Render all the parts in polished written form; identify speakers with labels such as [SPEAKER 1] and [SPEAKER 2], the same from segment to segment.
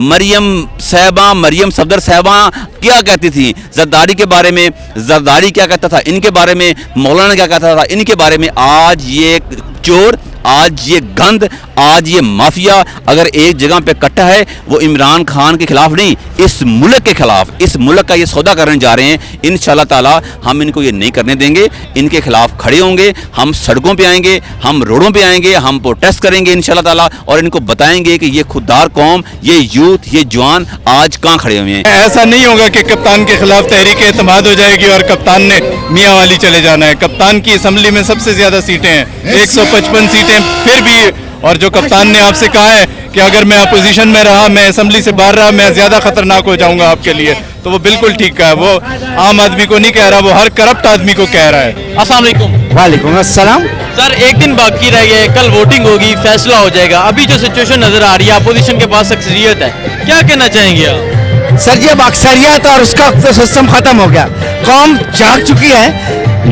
[SPEAKER 1] मरियम सफदर साहबा क्या कहती थी जरदारी के बारे में, जरदारी क्या कहता था इनके बारे में, मौलाना क्या कहता था इनके बारे में। आज ये चोर, आज ये गंद, आज ये माफिया अगर एक जगह पे इकट्ठा है वो इमरान खान के खिलाफ नहीं, इस मुल्क के खिलाफ, इस मुल्क का ये सौदा करने जा रहे हैं। इंशाल्लाह ताला हम इनको ये नहीं करने देंगे, इनके खिलाफ खड़े होंगे, हम सड़कों पे आएंगे, हम रोडों पे आएंगे, हम प्रोटेस्ट करेंगे इंशाल्लाह ताला, और इनको बताएंगे कि ये खुददार कौम, ये यूथ, ये जवान आज कहाँ खड़े हुए हैं।
[SPEAKER 2] ऐसा नहीं होगा कि कप्तान के खिलाफ तहरीक एतमाद हो जाएगी और कप्तान ने मियाँ वाली चले जाना है। कप्तान की असम्बली में सबसे ज्यादा सीटें हैं, 155 सीटें फिर भी, और जो कप्तान ने आपसे कहा है कि अगर मैं अपोजिशन में रहा, मैं असम्बली से बाहर रहा, मैं ज्यादा खतरनाक हो जाऊंगा आपके लिए, तो वो बिल्कुल ठीक कहा है। वो आम आदमी को नहीं कह रहा, वो हर करप्ट आदमी को कह रहा है।
[SPEAKER 3] अस्सलाम वालेकुम।
[SPEAKER 4] वालेकुम अस्सलाम।
[SPEAKER 3] सर एक दिन बाकी रह गया, कल वोटिंग होगी, फैसला हो जाएगा। अभी जो सिचुएशन नजर आ रही है, अपोजिशन के पास अक्सरियत है, क्या कहना चाहेंगे आप?
[SPEAKER 4] सर जी अब अक्सरियत और उसका तो सिस्टम खत्म हो गया, कौम जाग चुकी है,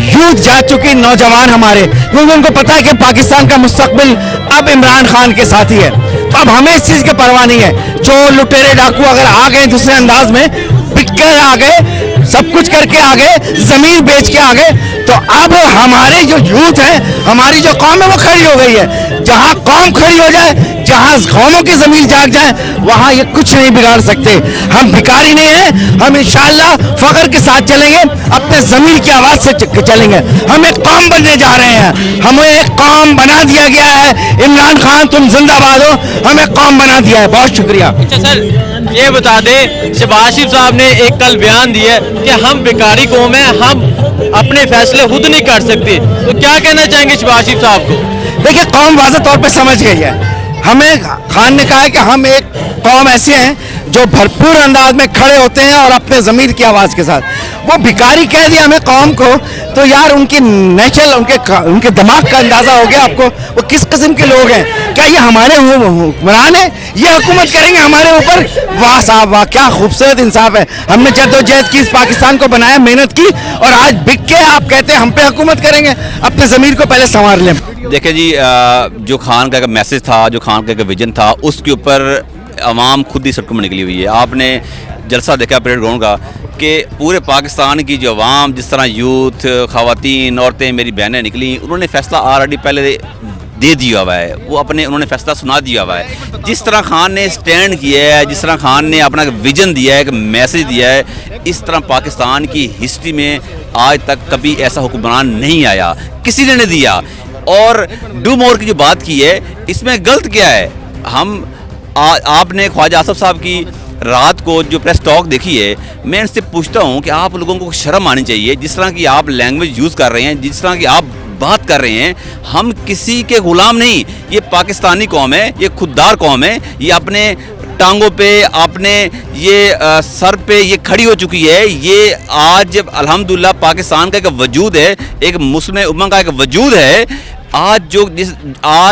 [SPEAKER 4] यूथ जाग चुकी, नौजवान हमारे, क्योंकि उनको पता है कि पाकिस्तान का मुस्तकबिल अब इमरान खान के साथ ही है। तो अब हमें इस चीज़ की परवाह नहीं है। चोर लुटेरे डाकू अगर आ गए दूसरे अंदाज में, बिक कर आ गए, सब कुछ करके आ गए, जमीन बेच के आ गए, तो अब हमारे जो यूथ है, हमारी जो कौम है वो खड़ी हो गई है। जहाँ कौम खड़ी हो जाए, जहाँ कौमों की जमीन जाग जाए, वहाँ ये कुछ नहीं बिगाड़ सकते। हम भिखारी नहीं हैं, हम इंशाअल्लाह फख्र के साथ चलेंगे, अपने जमीन की आवाज़ से चलेंगे। हम एक कौम बनने जा रहे हैं, हमें एक कौम बना दिया गया है। इमरान खान तुम जिंदाबाद हो, हमें कौम बना दिया है। बहुत शुक्रिया।
[SPEAKER 3] अच्छा सर ये बता दें, शहबाज शरीफ साहब ने एक कल बयान दिया है कि हम भिखारी कौम है, हम अपने फैसले खुद नहीं कर सकते, तो क्या कहना चाहेंगे शहबाज शरीफ साहब को?
[SPEAKER 4] देखिए कौम वाज़ेह तौर पे समझ गई है। हमें खान ने कहा है कि हम एक कौम ऐसे हैं जो भरपूर अंदाज में खड़े होते हैं और अपने ज़मीर की आवाज़ के साथ। वो भिखारी कह दिया हमें कौम को, तो यार उनकी नेचर, उनके दिमाग का अंदाज़ा हो गया आपको, वो किस किस्म के लोग हैं। क्या ये हमारे हुक्मरान हैं, ये हुकूमत करेंगे हमारे ऊपर? वाह साहब वाह, क्या खूबसूरत इंसाफ है। हमने जद्दोजहद की, इस पाकिस्तान को बनाया, मेहनत की, और आज बिक के आप कहते हैं हम पे हुकूमत करेंगे। अपने ज़मीर को पहले संवार लें।
[SPEAKER 1] देखिए जी, जो खान का मैसेज था, जो खान का विजन था, उसके ऊपर आवाम खुद ही सड़कों में निकली हुई है। आपने जलसा देखा परेड ग्राउंड का कि पूरे पाकिस्तान की जो आवाम, जिस तरह यूथ, ख़वातीन, औरतें, मेरी बहनें निकली, उन्होंने फैसला ऑलरेडी पहले दे दिया हुआ है, वो उन्होंने फैसला सुना दिया हुआ है। जिस तरह खान ने स्टैंड किया है, जिस तरह खान ने अपना विजन दिया है, एक मैसेज दिया है, इस तरह पाकिस्तान की हिस्ट्री में आज तक कभी ऐसा हुक्मरान नहीं आया, किसी ने नहीं दिया। और डू मोर की जो बात की है, इसमें गलत क्या है? आपने ख्वाजा आसफ साहब की रात को जो प्रेस टॉक देखी है, मैं इनसे पूछता हूं कि आप लोगों को शर्म आनी चाहिए। जिस तरह की आप लैंग्वेज यूज़ कर रहे हैं, जिस तरह की आप बात कर रहे हैं, हम किसी के गुलाम नहीं। ये पाकिस्तानी कौम है, ये खुददार कौम है, ये अपने टांगों पे, अपने ये सर पे ये खड़ी हो चुकी है। ये आज अल्हम्दुलिल्लाह पाकिस्तान का एक वजूद है, एक मुस्लिम उम्मा का एक वजूद है। आज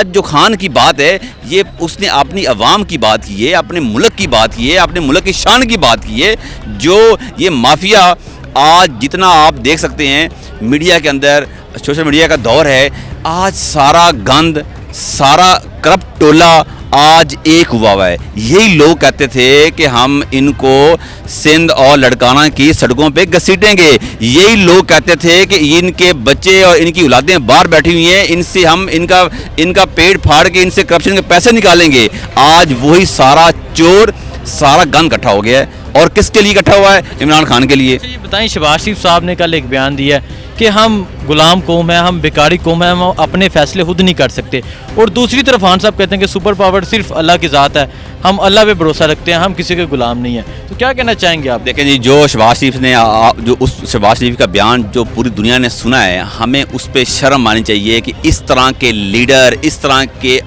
[SPEAKER 1] जो खान की बात है, ये उसने अपनी अवाम की बात की है, अपने मुल्क की बात की है, अपने मुल्क की शान की बात की है। जो ये माफिया आज जितना आप देख सकते हैं मीडिया के अंदर, सोशल मीडिया का दौर है, आज सारा गंद, सारा करप्ट टोला आज एक हुआ हुआ है। यही लोग कहते थे कि हम इनको सिंध और लड़काना की सड़कों पे घसीटेंगे। यही लोग कहते थे कि इनके बच्चे और इनकी औलादें बाहर बैठी हुई हैं, इनसे हम इनका पेट फाड़ के इनसे करप्शन के पैसे निकालेंगे। आज वही सारा चोर, सारा गंद इकट्ठा हो गया है, और किसके लिए इकट्ठा हुआ है? इमरान खान के लिए।
[SPEAKER 3] ये बताएं, शहबाज शरीफ साहब ने कल एक बयान दिया है कि हम गुलाम कौम है, हम भिखारी कौम है, हम अपने फैसले खुद नहीं कर सकते। और दूसरी तरफ खान साहब कहते हैं कि सुपर पावर सिर्फ अल्लाह की ज़ात है, हम अल्लाह पे भरोसा रखते हैं, हम किसी के गुलाम नहीं है। तो क्या कहना चाहेंगे आप?
[SPEAKER 1] देखें जी, जो शहबाज शरीफ ने जो उस शहबाज शरीफ का बयान जो पूरी दुनिया ने सुना है, हमें उस पर शर्म आनी चाहिए कि इस तरह के लीडर, इस तरह के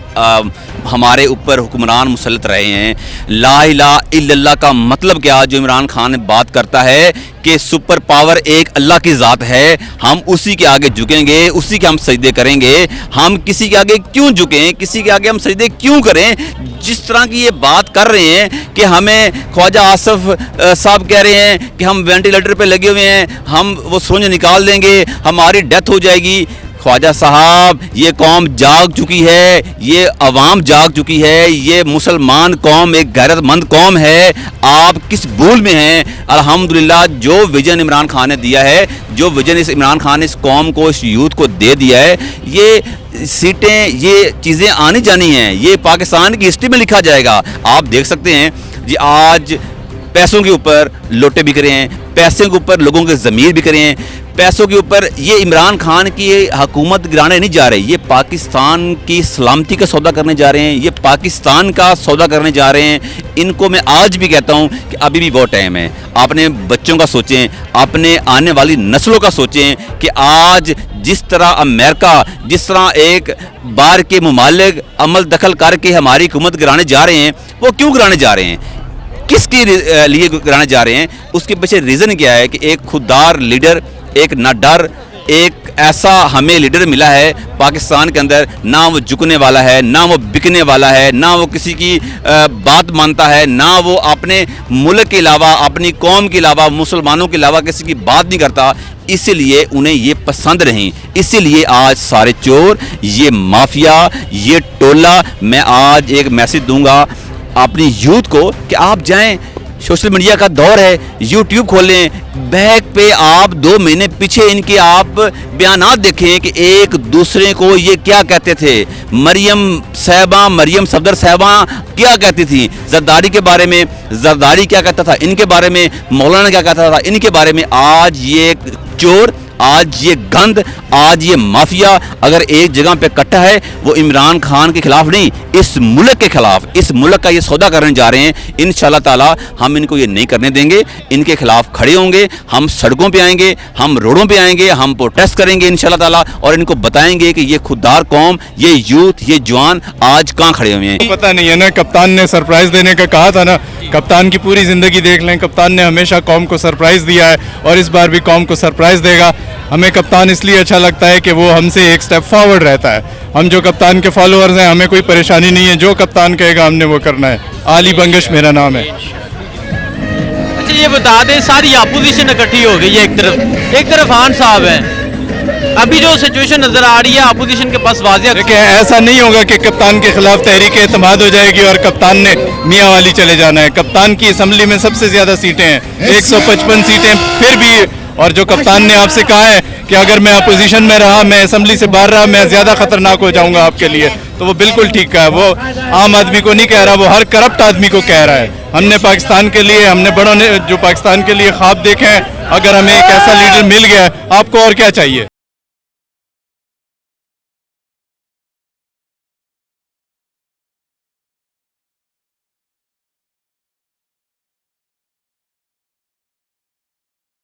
[SPEAKER 1] हमारे ऊपर हुक्मरान मुसल्लत रहे हैं। ला इलाहा इल्लल्लाह का मतलब क्या? जो इमरान खान बात करता है कि सुपर पावर एक अल्लाह की ज़ात है, हम उसी के आगे झुकेंगे, उसी के हम सजदे करेंगे। हम किसी के आगे क्यों झुकें, किसी के आगे हम सजदे क्यों करें? जिस तरह की ये बात कर रहे हैं कि हमें ख्वाजा आसफ साहब कह रहे हैं कि हम वेंटिलेटर पे लगे हुए हैं, हम वो सोच निकाल देंगे, हमारी डेथ हो जाएगी। ख्वाजा साहब ये कौम जाग चुकी है, ये अवाम जाग चुकी है, ये मुसलमान कौम एक गैरतमंद कौम है, आप किस भूल में हैं। अल्हम्दुलिल्लाह जो विजन इमरान खान ने दिया है, जो विजन इस इमरान खान ने इस कौम को, इस यूथ को दे दिया है, ये सीटें, ये चीज़ें आनी जानी हैं, ये पाकिस्तान की हिस्ट्री में लिखा जाएगा। आप देख सकते हैं जी आज पैसों के ऊपर लोटे बिक रहे हैं, पैसे के ऊपर लोगों के ज़मीर बिक रहे हैं, पैसों के ऊपर ये इमरान खान की हुकूमत गिराने नहीं जा रहे, ये पाकिस्तान की सलामती का सौदा करने जा रहे हैं, ये पाकिस्तान का सौदा करने जा रहे हैं। इनको मैं आज भी कहता हूँ कि अभी भी बहुत टाइम है, अपने बच्चों का सोचें, अपने आने वाली नस्लों का सोचें कि आज जिस तरह अमेरिका, जिस तरह एक बार के मुमालिक अमल दखल करके हमारी हुकूमत गिराने जा रहे हैं, वो क्यों गिराने जा रहे हैं, किसके लिए गिराने जा रहे हैं, उसके पीछे रीज़न क्या है कि एक खुददार लीडर, एक ना डर, एक ऐसा हमें लीडर मिला है पाकिस्तान के अंदर, ना वो झुकने वाला है, ना वो बिकने वाला है, ना वो किसी की बात मानता है, ना वो अपने मुल्क के अलावा, अपनी कौम के अलावा, मुसलमानों के अलावा किसी की बात नहीं करता। इसीलिए उन्हें ये पसंद नहीं, इसीलिए आज सारे चोर, ये माफिया, ये टोला, मैं आज एक मैसेज दूंगा अपनी यूथ को कि आप जाएं, सोशल मीडिया का दौर है, यूट्यूब खोलें, बैक पे आप 2 महीने पीछे इनके आप बयानात देखें कि एक दूसरे को ये क्या कहते थे, मरियम साहबा, मरियम सफदर साहबा क्या कहती थी जरदारी के बारे में, जरदारी क्या कहता था इनके बारे में, मौलाना क्या कहता था इनके बारे में। आज ये चोर, आज ये गंद, आज ये माफिया अगर एक जगह पे इकट्ठा है, वो इमरान खान के खिलाफ नहीं, इस मुल्क के खिलाफ, इस मुल्क का ये सौदा करने जा रहे हैं। इंशाल्लाह ताला हम इनको ये नहीं करने देंगे, इनके खिलाफ खड़े होंगे, हम सड़कों पे आएंगे, हम रोडों पे आएंगे, हम प्रोटेस्ट करेंगे इंशाल्लाह ताला, और इनको बताएंगे कि ये खुददार कौम, ये यूथ, ये जवान आज कहाँ खड़े हुए हैं।
[SPEAKER 2] पता नहीं है ना, कप्तान ने सरप्राइज देने का कहा था ना, कप्तान की पूरी जिंदगी देख लें, कप्तान ने हमेशा कौम को सरप्राइज दिया है और इस बार भी कौम को सरप्राइज देगा। हमें कप्तान इसलिए अच्छा लगता है कि वो हमसे एक स्टेप फॉरवर्ड रहता है। हम जो कप्तान के फॉलोअर्स हैं, हमें कोई परेशानी नहीं है, जो कप्तान कहेगा हमने वो करना है। आली बंगश मेरा नाम है।
[SPEAKER 3] अच्छा ये बता दें, सारी अपोजिशन इकट्ठी हो गई है, एक तरफ खान साहब हैं, अभी जो सिचुएशन नजर आ रही है अपोजिशन के पास वाज़ेह,
[SPEAKER 2] देखिए ऐसा नहीं होगा कि कप्तान के खिलाफ तहरीक एतमाद हो जाएगी और कप्तान ने मियाँ वाली चले जाना है। कप्तान की असम्बली में सबसे ज्यादा सीटें हैं, 155 सीटें, फिर भी, और जो कप्तान ने आपसे कहा है कि अगर मैं अपोजिशन में रहा, मैं असम्बली से बाहर रहा, मैं ज्यादा खतरनाक हो जाऊंगा आपके लिए, तो वो बिल्कुल ठीक है। वो आम आदमी को नहीं कह रहा, वो हर करप्ट आदमी को कह रहा है। हमने पाकिस्तान के लिए, हमने बड़ों ने जो पाकिस्तान के लिए ख्वाब देखे हैं, अगर हमें एक ऐसा लीडर मिल गया, आपको और क्या चाहिए।